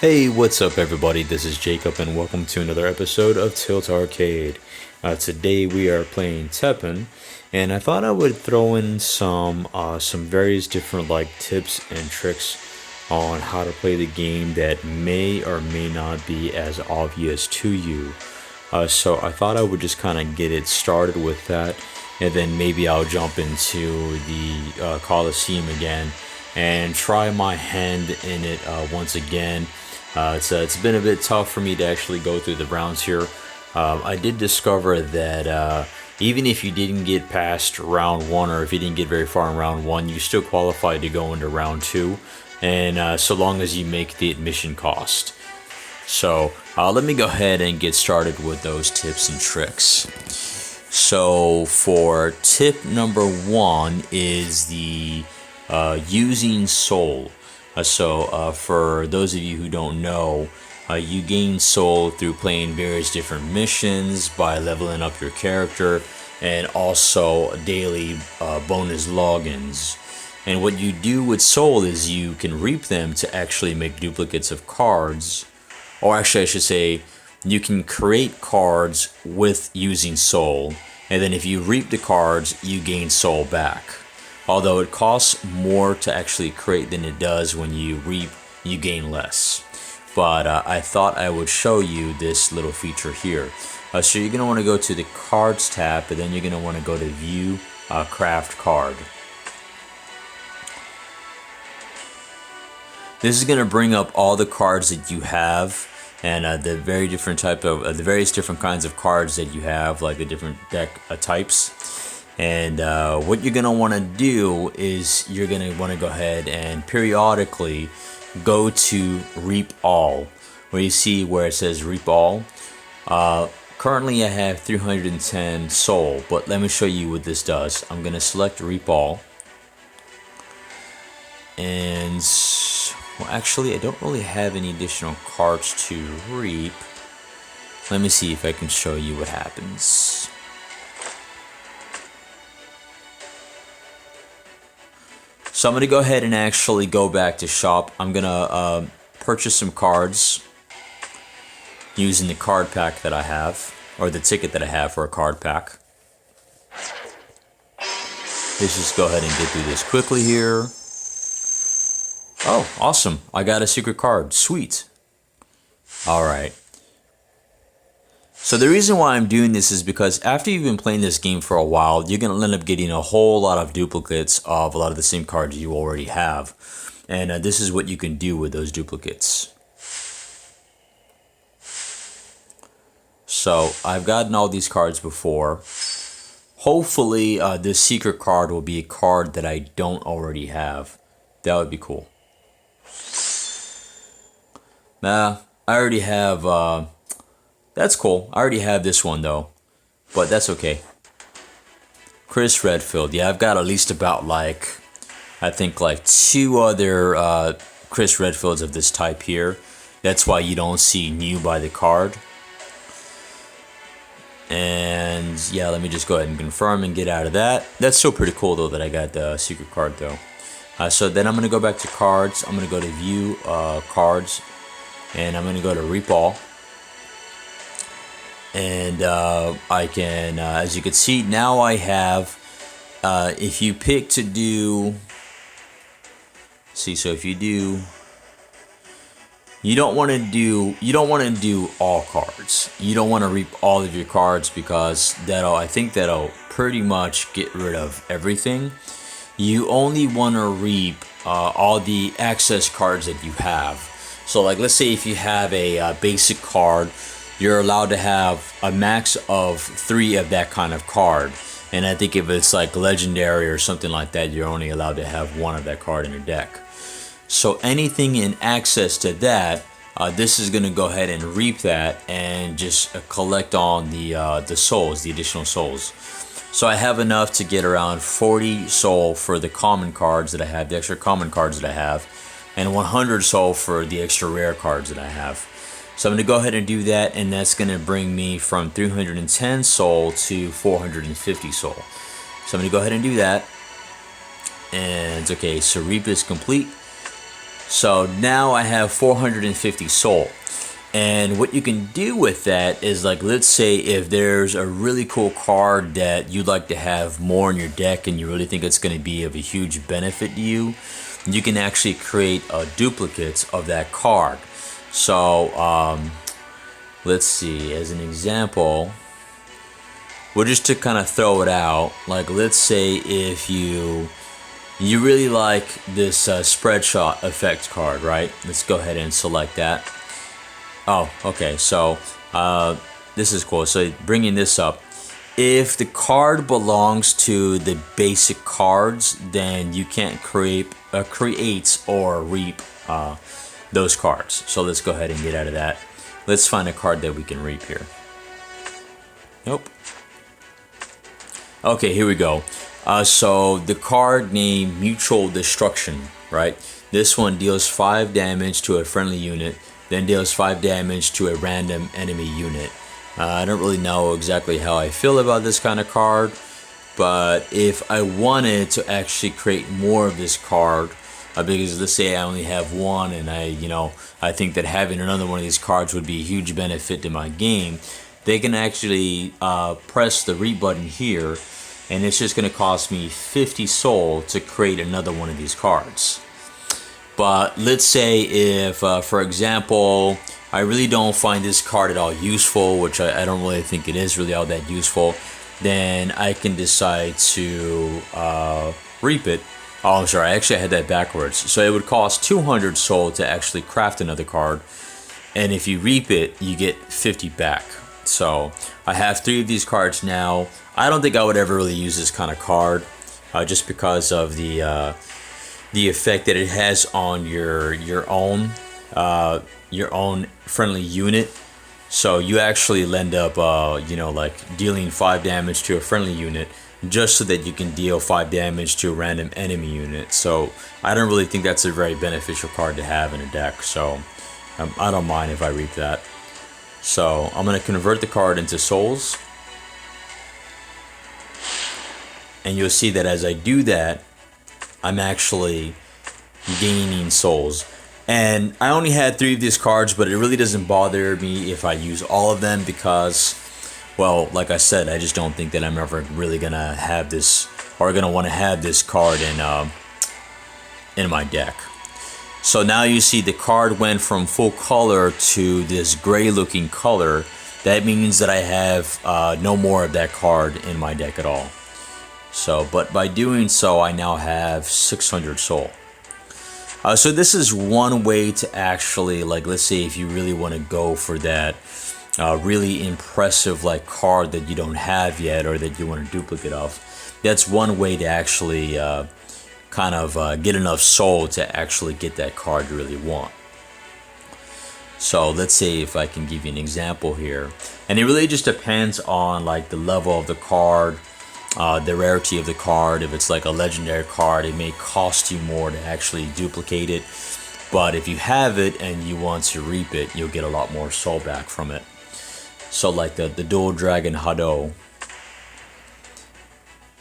Hey, what's up, everybody? This is Jacob, and welcome to another episode of Tilt Arcade. Today we are playing Teppen, and I thought I would throw in some various different tips and tricks on how to play the game that may or may not be as obvious to you. So I thought I would just kind of get it started with that, and then maybe I'll jump into the Coliseum again and try my hand in it once again. It's been a bit tough for me to actually go through the rounds here. I did discover that even if you didn't get past round one, or if you didn't get very far in round one, you still qualify to go into round two, and so long as you make the admission cost. So let me go ahead and get started with those tips and tricks. So for tip number one is the using soul. For those of you who don't know, you gain soul through playing various different missions by leveling up your character, and also daily bonus logins. And what you do with soul is you can reap them to actually make duplicates of cards, or actually I should say you can create cards with using soul, and then if you reap the cards you gain soul back. Although it costs more to actually create than it does when you reap, you gain less. But I thought I would show you this little feature here. So you're going to want to go to the Cards tab, and then you're going to want to go to View Craft Card. This is going to bring up all the cards that you have, and the various different kinds of cards that you have, like the different deck types. And what you're going to want to do is you're going to want to go ahead and periodically go to Reap All, where you see where it says Reap All. Currently I have 310 soul, but let me show you what this does. I'm going to select Reap All. And, well, actually I don't really have any additional cards to reap. Let me see if I can show you what happens. So I'm going to go ahead and actually go back to shop. I'm going to purchase some cards using the card pack that I have, or the ticket that I have for a card pack. Let's just go ahead and get through this quickly here. Oh, awesome. I got a secret card. Sweet. Alright. So the reason why I'm doing this is because after you've been playing this game for a while, you're going to end up getting a whole lot of duplicates of a lot of the same cards you already have. And this is what you can do with those duplicates. So I've gotten all these cards before. Hopefully this secret card will be a card that I don't already have. That would be cool. Nah, I already have... That's cool. I already have this one though, but that's okay. Chris Redfield. Yeah, I've got at least about I think two other Chris Redfields of this type here. That's why you don't see new by the card. And yeah, let me just go ahead and confirm and get out of that. That's still pretty cool though that I got the secret card though. So then I'm going to go back to cards. I'm going to go to View Cards, and I'm going to go to Reap All. And I can, as you can see, now I have, if you pick to do, so if you do, you don't want to do all cards. You don't want to reap all of your cards, because I think that'll pretty much get rid of everything. You only want to reap all the access cards that you have. So let's say if you have a basic card, you're allowed to have a max of 3 of that kind of card. And I think if it's legendary or something like that, you're only allowed to have 1 of that card in your deck. So anything in access to that, this is going to go ahead and reap that and just collect on the souls, the additional souls. So I have enough to get around 40 soul for the common cards that I have, the extra common cards that I have, and 100 soul for the extra rare cards that I have. So I'm going to go ahead and do that, and that's going to bring me from 310 soul to 450 soul. So I'm going to go ahead and do that. And okay, so reap is complete. So now I have 450 soul. And what you can do with that is, like, let's say if there's a really cool card that you'd like to have more in your deck and you really think it's going to be of a huge benefit to you, you can actually create duplicates of that card. So let's see, as an example, well, just to kind of throw it out, like, let's say if you really like this spread shot effect card, right? Let's go ahead and select that. Oh, okay, so this is cool. So bringing this up, if the card belongs to the basic cards, then you can't create or reap those cards. So let's go ahead and get out of that. Let's find a card that we can reap here. Nope. Okay, here we go. So the card named Mutual Destruction, right? This one deals 5 damage to a friendly unit, then deals 5 damage to a random enemy unit. I don't really know exactly how I feel about this kind of card, but if I wanted to actually create more of this card, because let's say I only have one and I think that having another one of these cards would be a huge benefit to my game, they can actually press the read button here, and it's just going to cost me 50 soul to create another one of these cards. But let's say if, for example, I really don't find this card at all useful, which I don't really think it is really all that useful, then I can decide to reap it. Oh, I'm sorry, actually I had that backwards. So it would cost 200 soul to actually craft another card, and if you reap it, you get 50 back. So I have 3 of these cards now. I don't think I would ever really use this kind of card, just because of the effect that it has on your own friendly unit. So you actually end up like dealing 5 damage to a friendly unit just so that you can deal 5 damage to a random enemy unit. So I don't really think that's a very beneficial card to have in a deck. So I don't mind if I reap that. So I'm going to convert the card into souls, and you'll see that as I do that, I'm actually gaining souls. And I only had 3 of these cards, but it really doesn't bother me if I use all of them because, well, like I said, I just don't think that I'm ever really gonna have this or gonna want to have this card in my deck. So now you see the card went from full color to this gray looking color. That means that I have no more of that card in my deck at all. So, but by doing so, I now have 600 soul. So this is one way to actually, like, let's say if you really want to go for that really impressive like card that you don't have yet or that you want a duplicate of. That's one way to actually get enough soul to actually get that card you really want. So let's say if I can give you an example here, and it really just depends on like the level of the card, the rarity of the card. If it's like a legendary card, it may cost you more to actually duplicate it, but if you have it and you want to reap it, you'll get a lot more soul back from it. So like the Dual Dragon Hado,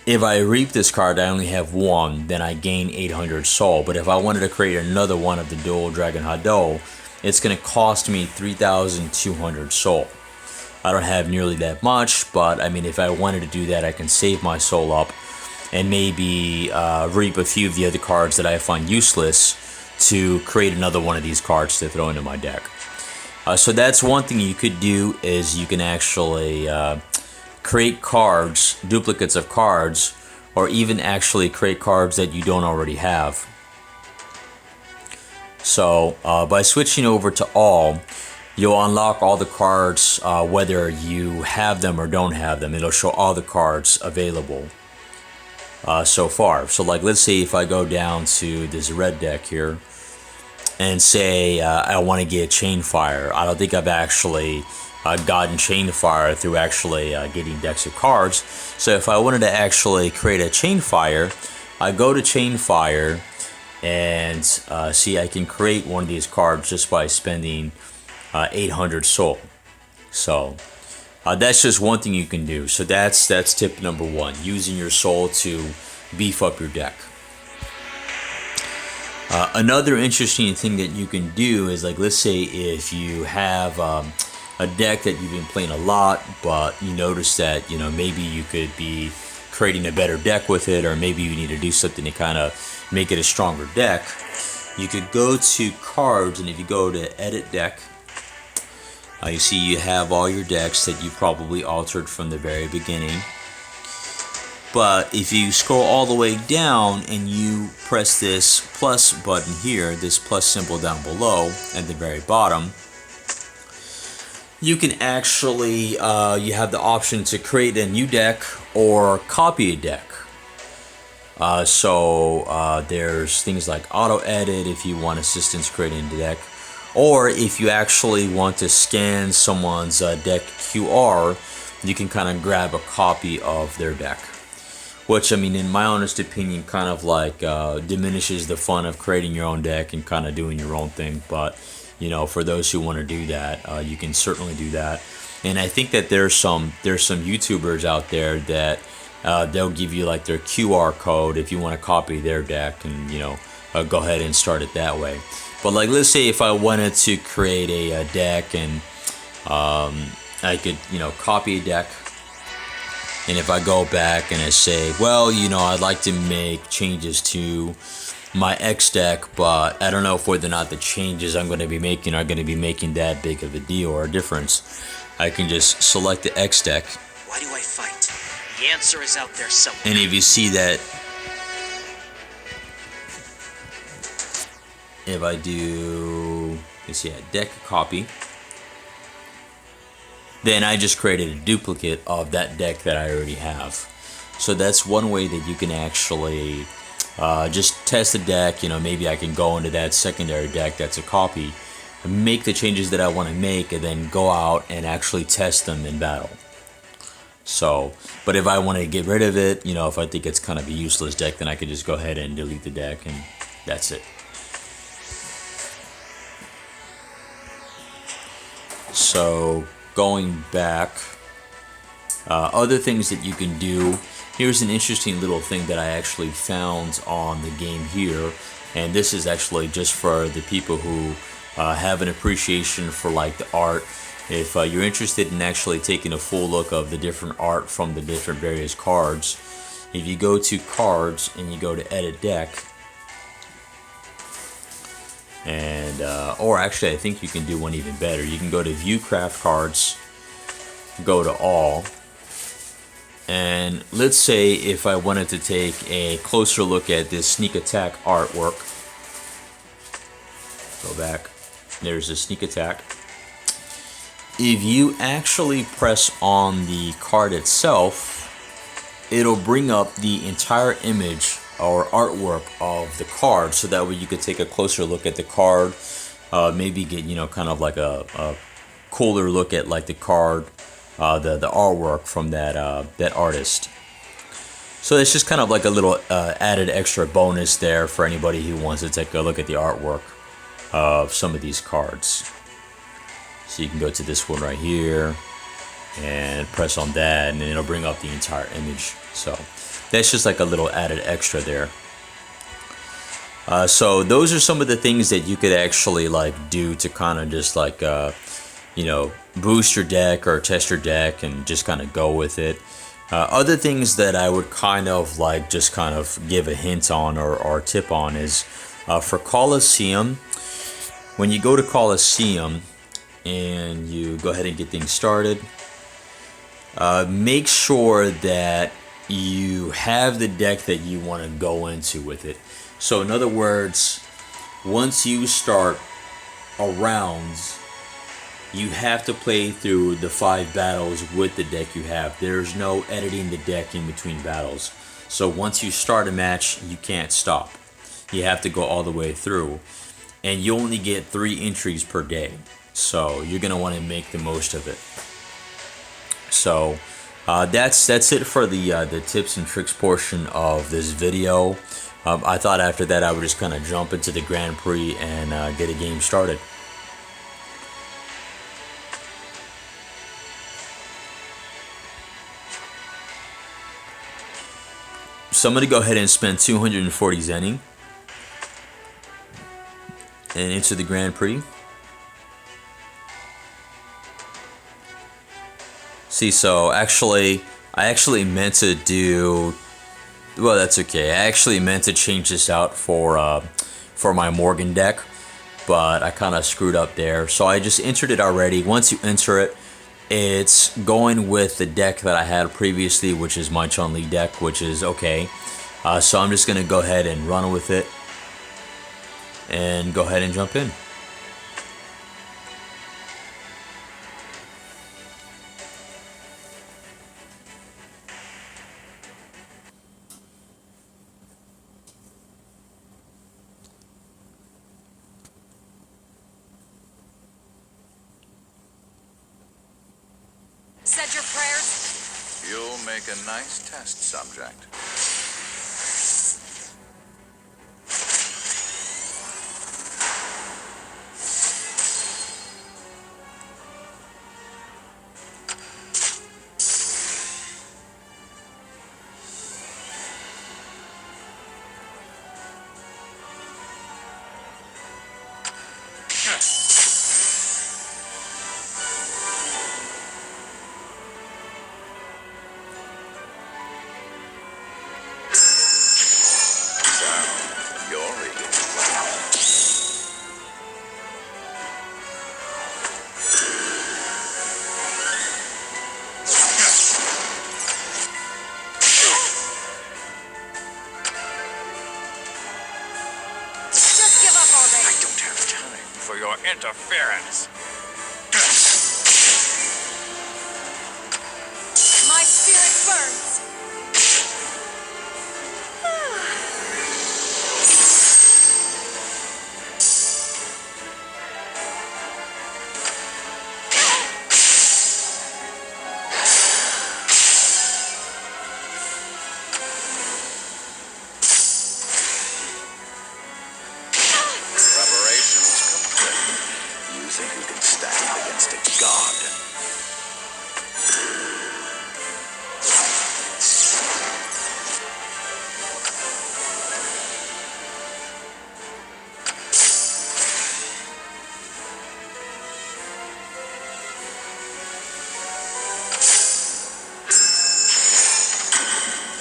if I reap this card, I only have one, then I gain 800 soul. But if I wanted to create another one of the Dual Dragon Hado, it's going to cost me 3,200 soul. I don't have nearly that much, but I mean, if I wanted to do that, I can save my soul up and maybe reap a few of the other cards that I find useless to create another one of these cards to throw into my deck. So that's one thing you could do, is you can actually create cards, duplicates of cards, or even actually create cards that you don't already have. So by switching over to all, you'll unlock all the cards, whether you have them or don't have them. It'll show all the cards available so far. So like, let's say if I go down to this red deck here and say I want to get Chain Fire. I don't think I've actually gotten Chain Fire through actually getting decks of cards. So if I wanted to actually create a Chain Fire, I go to Chain Fire and see I can create one of these cards just by spending 800 soul. So that's just one thing you can do. So that's tip number 1, using your soul to beef up your deck. Another interesting thing that you can do is, like, let's say if you have a deck that you've been playing a lot, but you notice that, you know, maybe you could be creating a better deck with it, or maybe you need to do something to kind of make it a stronger deck. You could go to cards, and if you go to edit deck, you see you have all your decks that you probably altered from the very beginning. But if you scroll all the way down and you press this plus button here, this plus symbol down below at the very bottom, you can actually, you have the option to create a new deck or copy a deck. There's things like auto edit if you want assistance creating the deck, or if you actually want to scan someone's deck QR, you can kind of grab a copy of their deck. Which, I mean, in my honest opinion, kind of like diminishes the fun of creating your own deck and kind of doing your own thing. But, you know, for those who want to do that, you can certainly do that. And I think that there's some YouTubers out there that they'll give you like their QR code if you want to copy their deck, and, you know, go ahead and start it that way. But, like, let's say if I wanted to create a deck, and I could, you know, copy a deck. And if I go back and I say, well, you know, I'd like to make changes to my X deck, but I don't know if whether or not the changes I'm going to be making are going to be making that big of a deal or a difference, I can just select the X deck. Why do I fight? The answer is out there somewhere. And if you see that, if I do, let's see, a deck copy, then I just created a duplicate of that deck that I already have. So that's one way that you can actually just test the deck. You know, maybe I can go into that secondary deck that's a copy, make the changes that I want to make, and then go out and actually test them in battle. So, but if I want to get rid of it, you know, if I think it's kind of a useless deck, then I could just go ahead and delete the deck, and that's it. So, going back, other things that you can do. Here's an interesting little thing that I actually found on the game here, and this is actually just for the people who have an appreciation for like the art. If you're interested in actually taking a full look of the different art from the different various cards, if you go to cards and you go to edit deck, and or actually I think you can do one even better. You can go to view craft cards, go to all, and let's say if I wanted to take a closer look at this sneak attack artwork, go back, there's a sneak attack. If you actually press on the card itself, it'll bring up the entire image or artwork of the card, so that way you could take a closer look at the card, maybe get, you know, kind of like a cooler look at like the card, the artwork from that artist. So it's just kind of like a little added extra bonus there for anybody who wants to take a look at the artwork of some of these cards. So you can go to this one right here and press on that, and then it'll bring up the entire image. So that's just like a little added extra there. So those are some of the things that you could actually like do to kind of just like you know, boost your deck or test your deck and just kind of go with it. Other things that I would kind of like just kind of give a hint on or tip on is for Colosseum. When you go to Colosseum and you go ahead and get things started, make sure that you have the deck that you want to go into with it. So in other words, once you start a round, you have to play through the 5 battles with the deck you have. There's no editing the deck in between battles. So once you start a match, you can't stop. You have to go all the way through. And you only get 3 entries per day. So you're going to want to make the most of it. So that's it for the tips and tricks portion of this video. I thought after that I would just kind of jump into the Grand Prix and get a game started. So I'm going to go ahead and spend 240 Zening. and into the Grand Prix. See, so I actually meant to do. Well, that's okay. I actually meant to change this out for my Morgan deck, but I kind of screwed up there. So I just entered it already. Once you enter it, it's going with the deck that I had previously, which is my Chun-Li deck, which is okay. So I'm just gonna go ahead and run with it, and go ahead and jump in. Said your prayers? You'll make a nice test subject. Just give up already. I don't have time for your interference. My spirit burns. Preparations complete. You think you can stand against a god?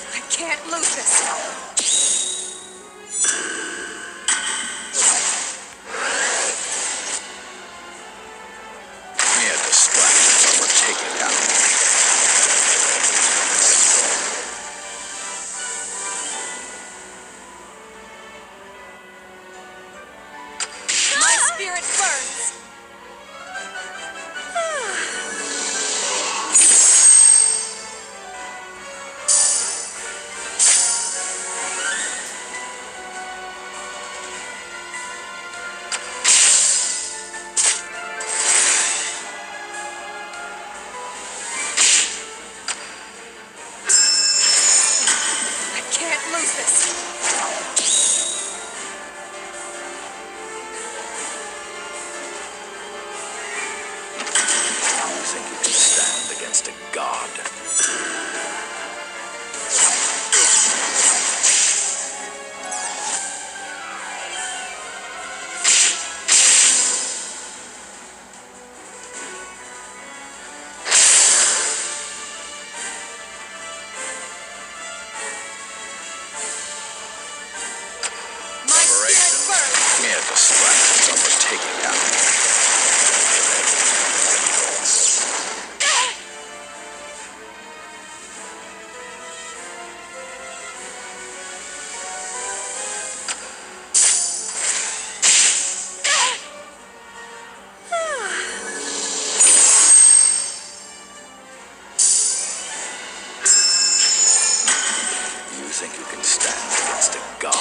I can't lose this. Mere distractions overtaking you. My spirit burns. I can't lose this. You think you can stand against a god? My spirit burns. Mere distractions overtaking you. You think you can stand against a god?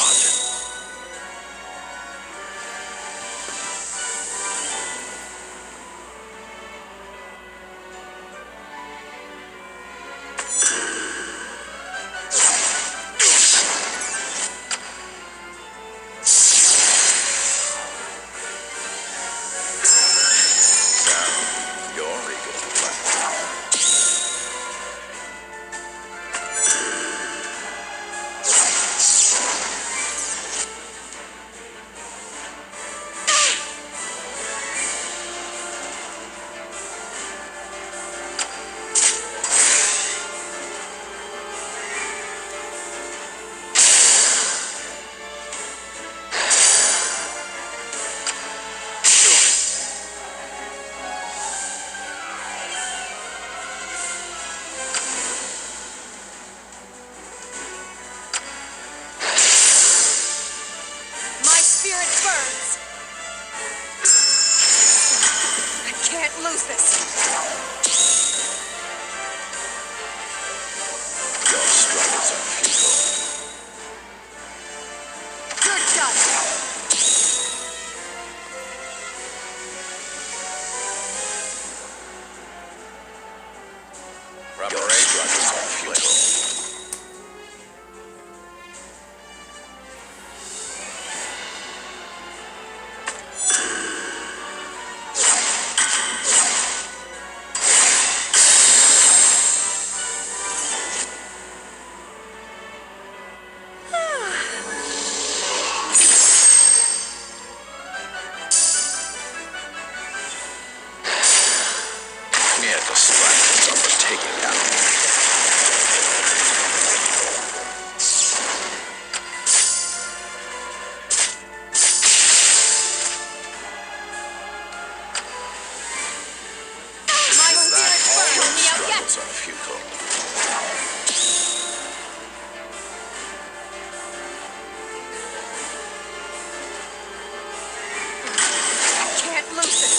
So, you're eager to play. It's up for taking now. My spirit burns. Help me out yet. Struggles are futile. I can't lose this.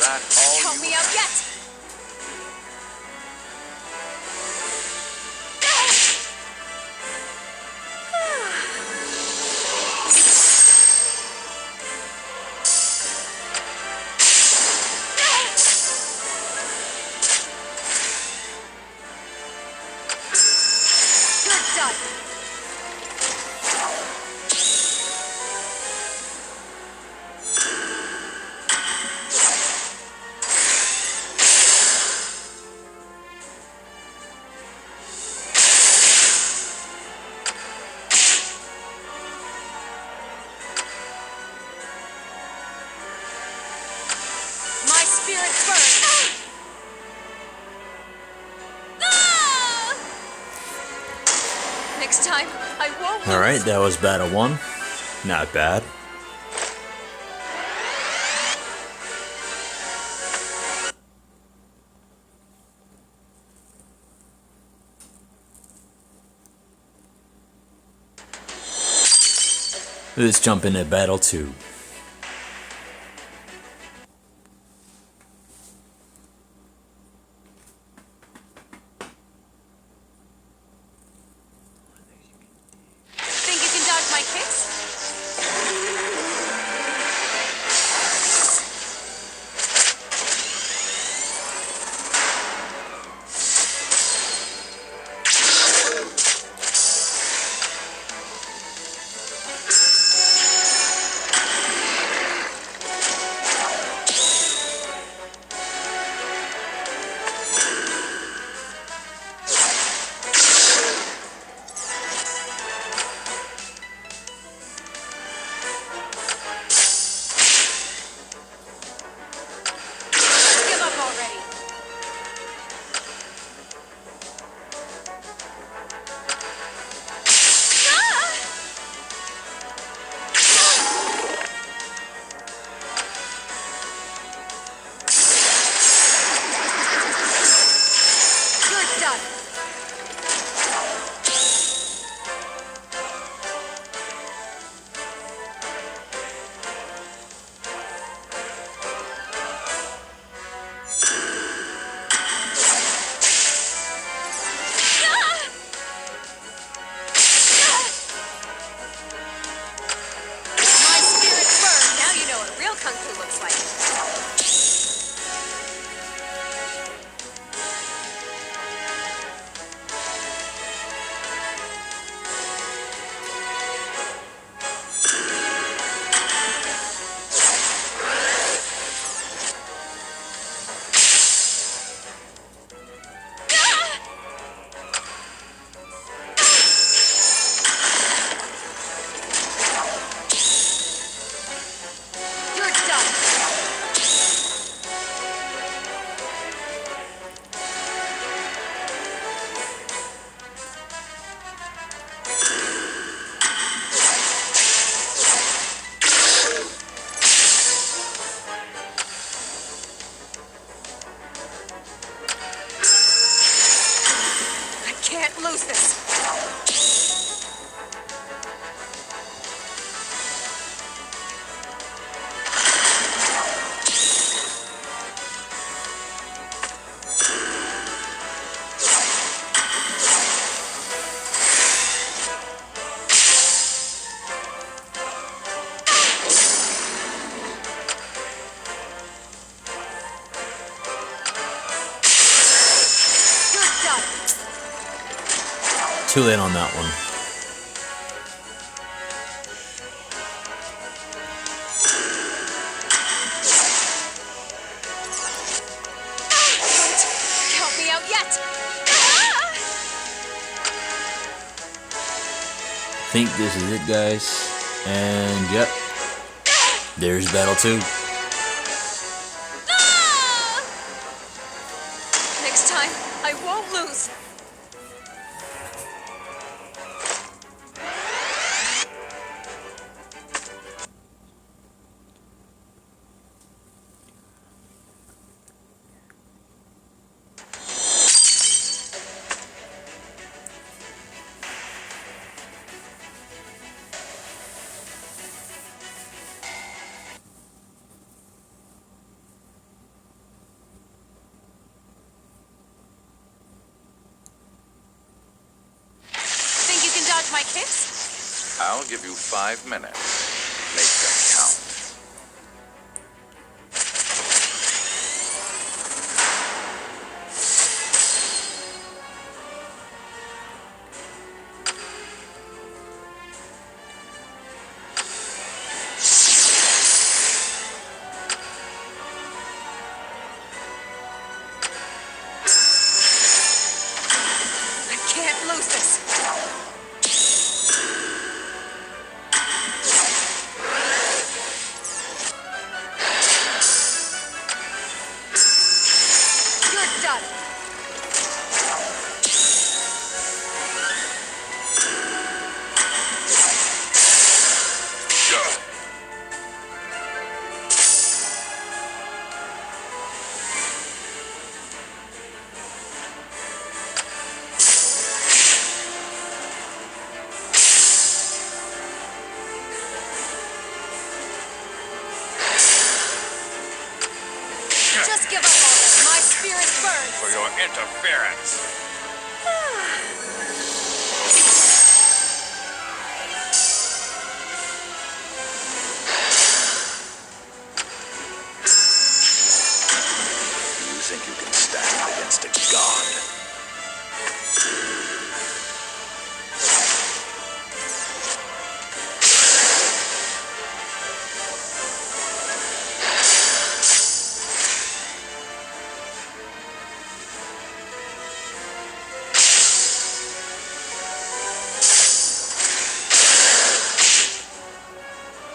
That all Help you me out yet. You're done. My spirit burns. Next time, I won't. All right, that was battle one. Not bad. Let's jump into battle two. Think you can dodge my kicks? Give up already. You're done. My spirit burns. Now you know what real kung fu looks like. You're done. I can't lose this. You're done. Too late on that one. Help me out yet. think this is it, guys. And yep, there's battle 2. Ah! Next time, I won't lose. Think you can dodge my kicks? I'll give you 5 minutes. Make them count. I can't lose this. You're done. Just give up on it. My spirit burns. For your interference. You think you can stand against a god?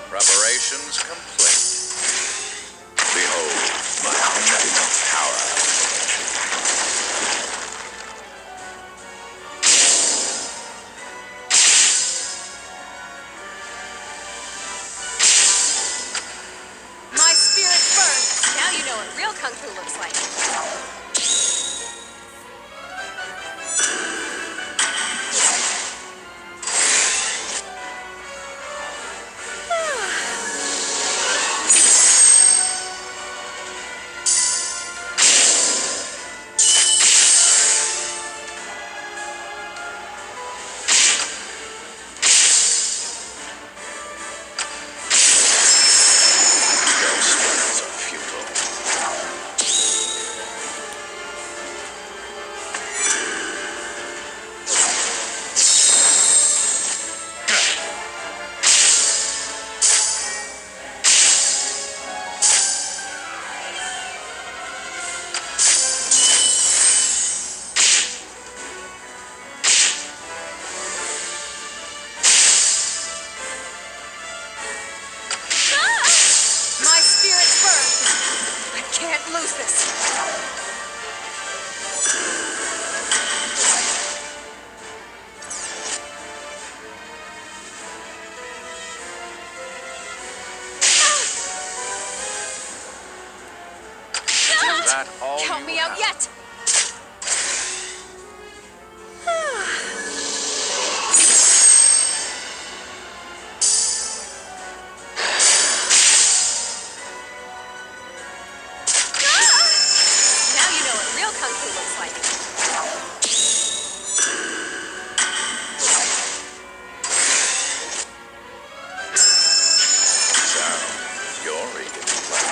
Preparations complete. Behold my omnipotent power. My spirit burns. Now you know what real kung fu looks like. Your spells are futile. My spirit burns. I can't lose this. Is that all Count you me out have? yet. Now you know what real kung fu looks like. So, you're eager to play.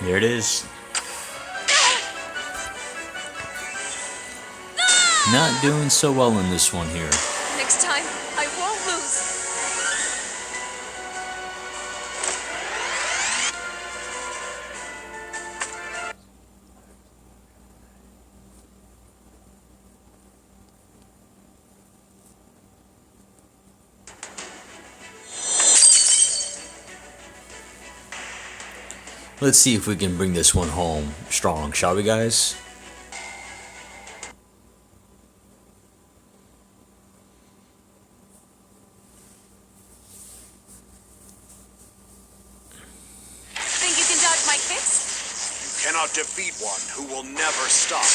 There it is. Not doing so well in this one here. Next time, I won't lose. Let's see if we can bring this one home strong, shall we, guys? Think you can dodge my kicks? You cannot defeat one who will never stop.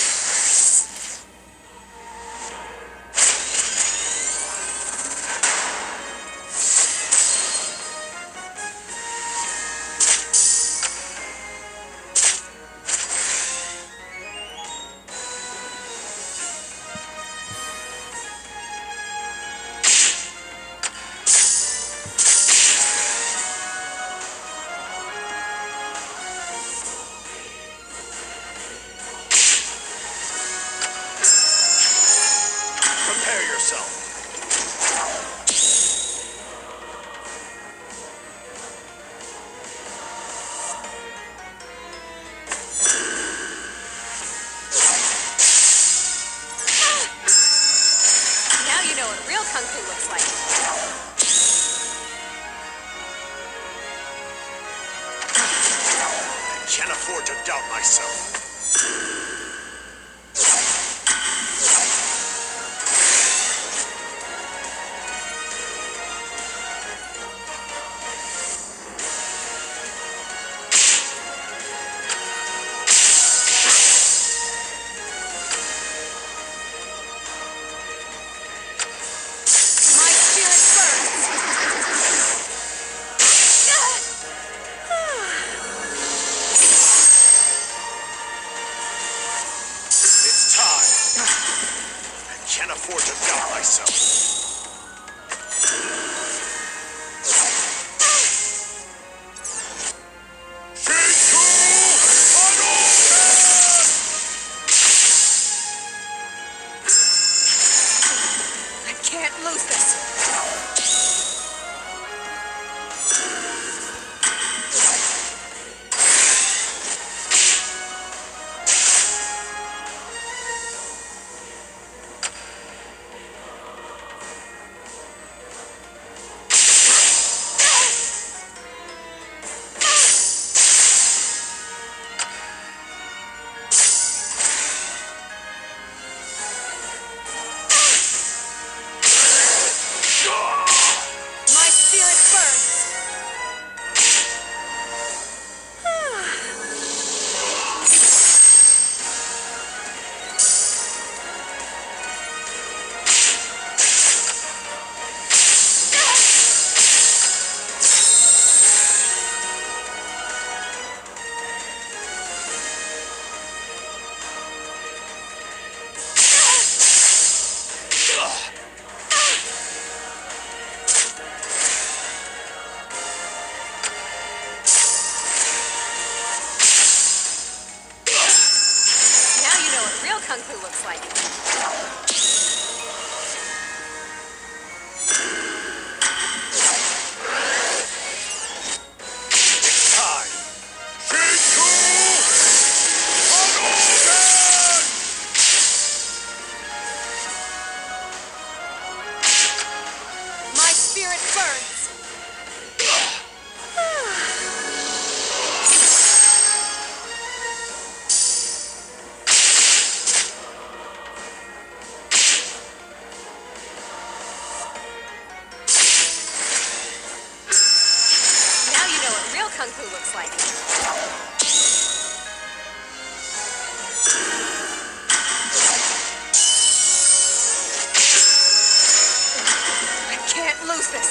Prepare yourself. Now you know what real kung fu looks like. I can't afford to doubt myself. My spirit burns. It's time. I can't afford to doubt myself. I can't lose this. My spirit burns. Now you know what real kung fu looks like. It's time. My spirit burns. Now you know what real kung fu looks like. I can't lose this.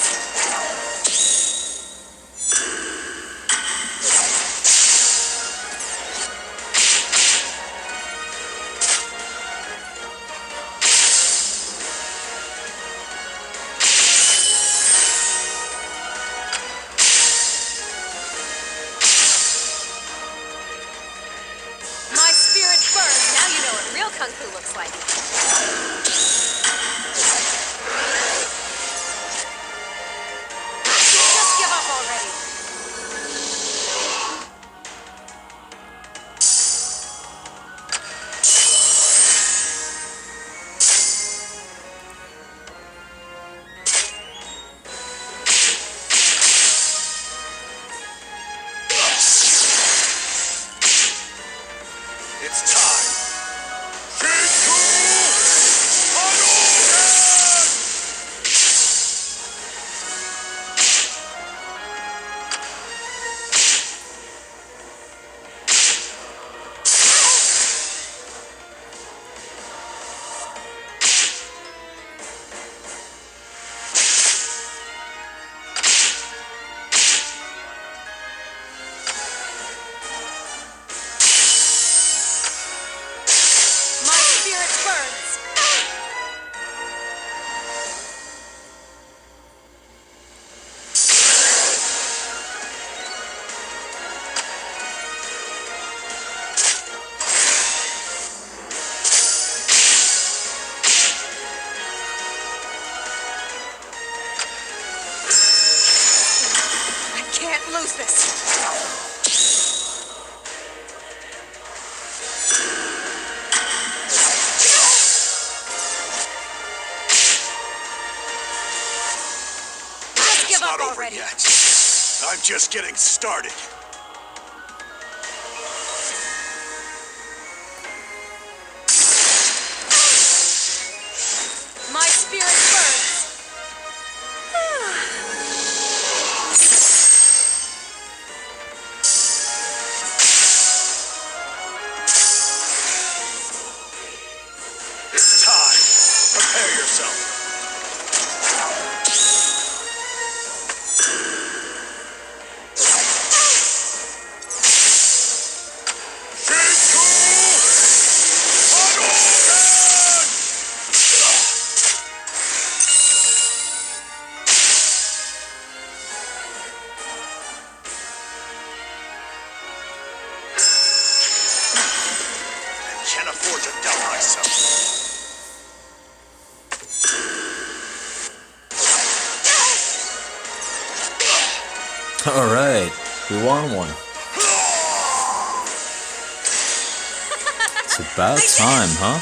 lose this. Just give It's up not over already. yet. I'm just getting started. My spirit burns. It's time. Prepare yourself. Can't afford to doubt myself. All right, we won one. It's about time, huh?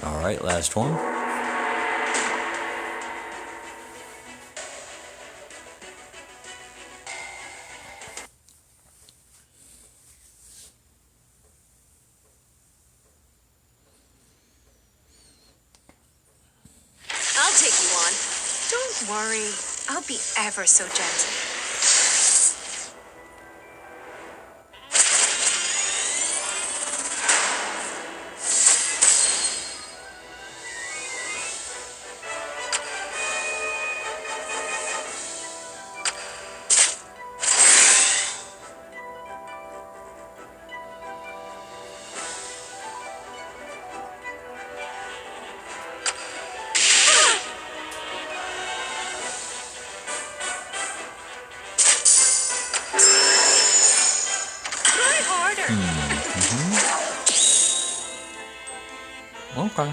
All right, last one. I'll take you on. Don't worry. I'll be ever so gentle. Try harder. Okay.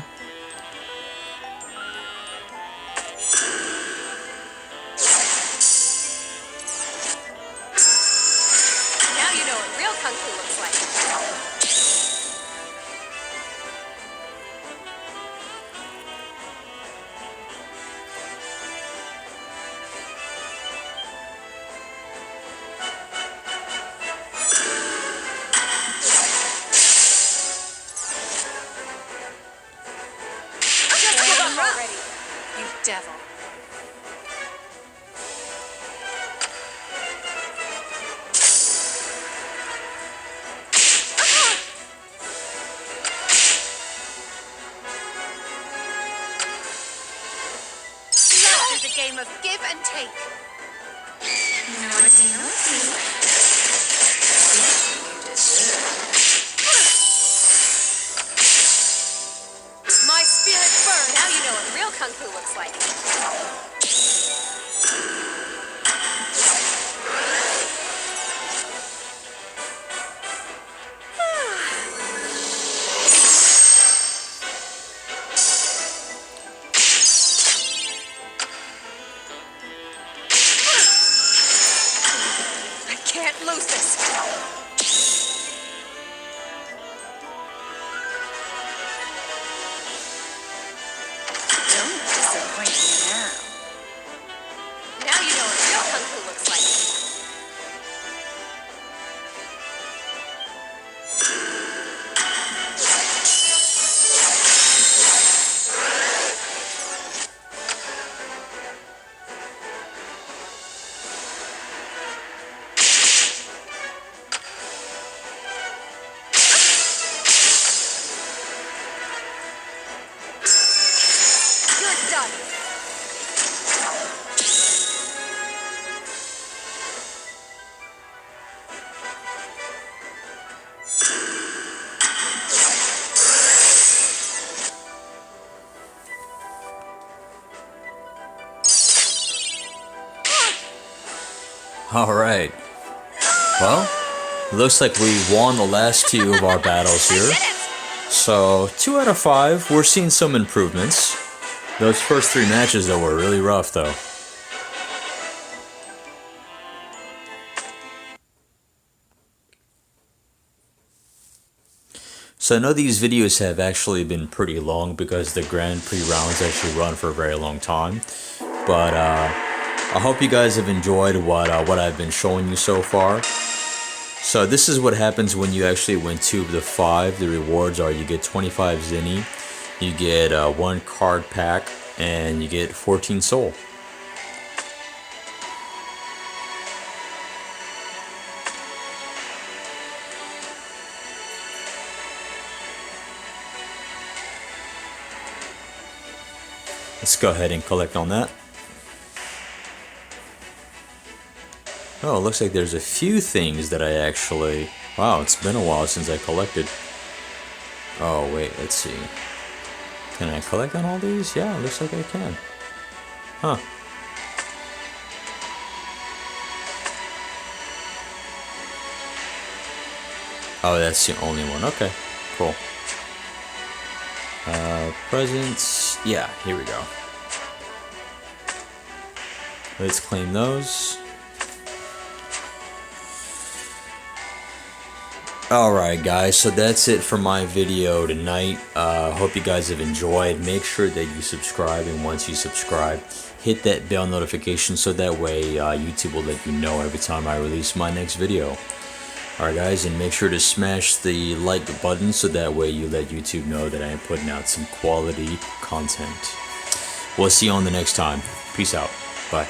Now you know what real kung fu looks like. Just give up already, you devil. Life is a game of give and take. My spirit burns. Now you know what real kung fu looks like. I can't lose this. Don't disappoint me now. Now you know what real kung fu looks like. You're done. Alright. Well, looks like we won the last two of our battles here. So, 2 out of 5. We're seeing some improvements. Those first 3 matches, though, were really rough, though. So I know these videos have actually been pretty long because the Grand Prix rounds actually run for a very long time. But I hope you guys have enjoyed what I've been showing you so far. So this is what happens when you actually win 2 of the 5. The rewards are you get 25 Zinni, you get 1 card pack, and you get 14 soul. Let's go ahead and collect on that. Oh, it looks like there's a few things that I actually... Wow, it's been a while since I collected. Oh, wait, let's see. Can I collect on all these? Yeah, it looks like I can. Huh. Oh, that's the only one. Okay, cool. Presents. Yeah, here we go. Let's claim those. Alright guys, so that's it for my video tonight. Hope you guys have enjoyed. Make sure that you subscribe, and once you subscribe, hit that bell notification so that way YouTube will let you know every time I release my next video. Alright guys, and make sure to smash the like button so that way you let YouTube know that I am putting out some quality content. We'll see you on the next time. Peace out. Bye.